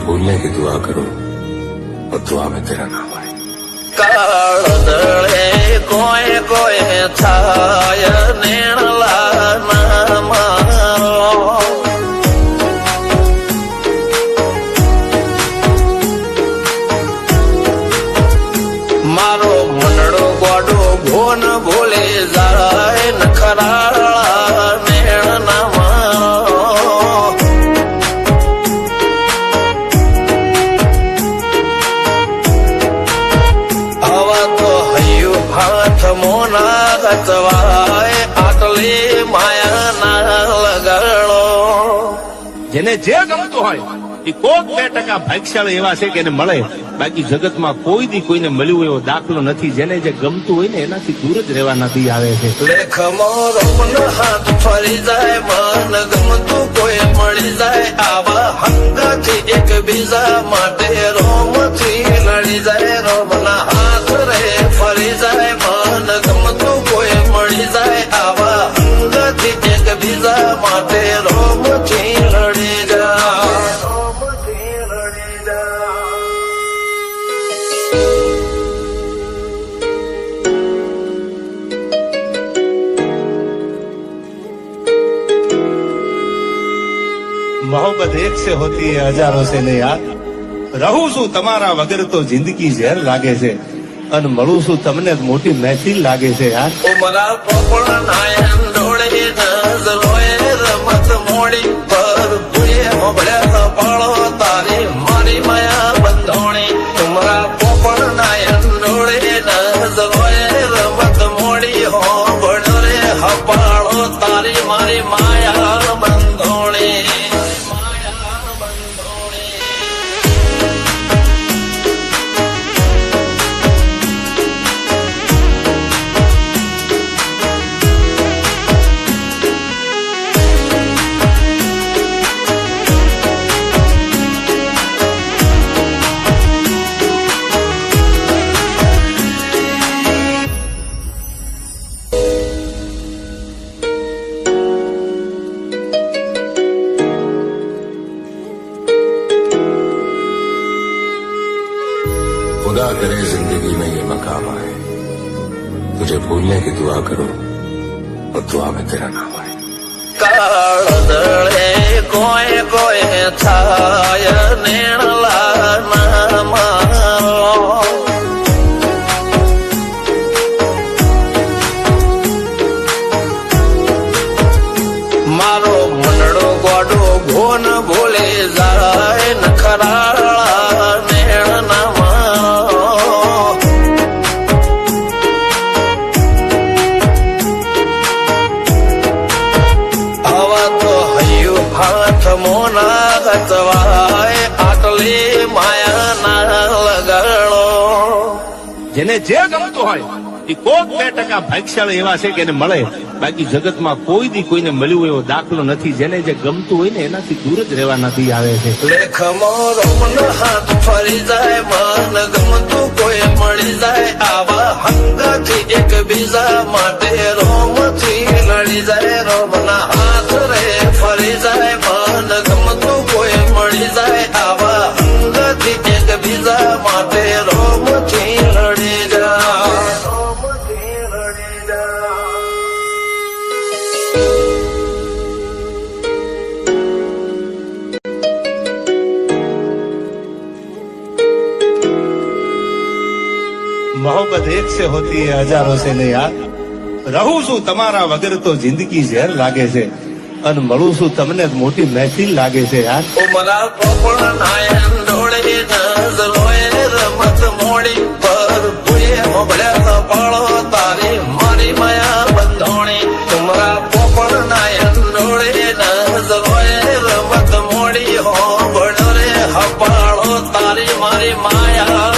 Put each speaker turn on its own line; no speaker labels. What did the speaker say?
भूलने की दुआ करो और दुआ में तेरा नाम आए।
काळदळे कोय कोय थाय नेणला नामारो मारो मनडो गोडो भोन भोले जाय नखराळा नेण नामारो हवा तो हयु हाथ मोना गतवाय आटले माया ना लगाड़ो।
જેને જે ગમતું હોય એ કોક 2% ભાગ્યશાળી એવા છે કે એને મળે, બાકી જગતમાં કોઈ દી કોઈને મળ્યું એવો દાખલો નથી. જેને જે ગમતું હોય ને એનાથી દૂર જ રહેવા નથી આવે છે.
લેખ મોરો હાથ ફરી જાય, મન ગમતું કોઈ મળી જાય, આવા હંગાથી એકબીજા માટે રોમથી લડી જાય. રોમના હાથ રે ફરી જાય, મન ગમતું કોઈ મળી જાય, આવા હંગાથી એકબીજા માટે રોમથી લડી જાય.
मोहब्बत एक से होती है हजारों से नहीं यार. રહું છું તમારા વગર તો જિંદગી ઝેર લાગે છે, અને મળું છું તમને મોટી મહેફિલ લાગે છે યાર.
ઉમરા પોપળ નાયન ડોળે નજરોએ રમત મોડી પર ભૂએ મોબળ્યા પાળો તારી મારી માયા બંધોણી. ઉમરા પોપળ નાયન ડોળે નજરોએ રમત મોડી હો બળો રે હપાળો તારી મારી માયા બંધોણી.
खुदा करे जिंदगी में ये मकाम आए, तुझे भूलने की दुआ करो और दुआ में तेरा नाम आए।
काळदळे कोय कोय थाय नेणला नामारो मारो मनडो गोडो भोन भोले जाय नखराळा नेण नामारो हवा तो हयु हाथ मोना गतवाय आटले माया ना लगाड़ो.
જેને જે ગમતું હોય એ કોક 2% ભાગ્યશાળી એવા છે કે એને મળે, બાકી જગતમાં કોઈ દી કોઈને મળ્યું એવો દાખલો નથી. જેને જે ગમતું હોય ને એનાથી દૂર જ રહેવા નથી આવે છે.
લેખ મોરો હાથ ફરી જાય, મન ગમતું કોઈ મળી જાય, આવા હંગાથી એકબીજા માટે રોમથી લડી જાય. રોમના હાથ રે ફરી જાય, મન ગમતું કોઈ મળી જાય, આવા હંગાથી એકબીજા માટે રોમથી લડી જાય.
मोहब्बत एक से होती है हजारों से नहीं यार. રહું છું તમારા વગર તો જિંદગી ઝેર લાગે છે, અને મળું છું તમને મોટી મહેફિલ લાગે છે યાર.
ઉમરા પોપળ નાયન ડોળે નજરોએ રમત મોડી પર ભૂએ મોબળ્યા પાળો તારી મારી માયા બંધોણી. ઉમરા પોપળ નાયન ડોળે નજરોએ રમત મોડી હો બળો રે હપાળો તારી મારી માયા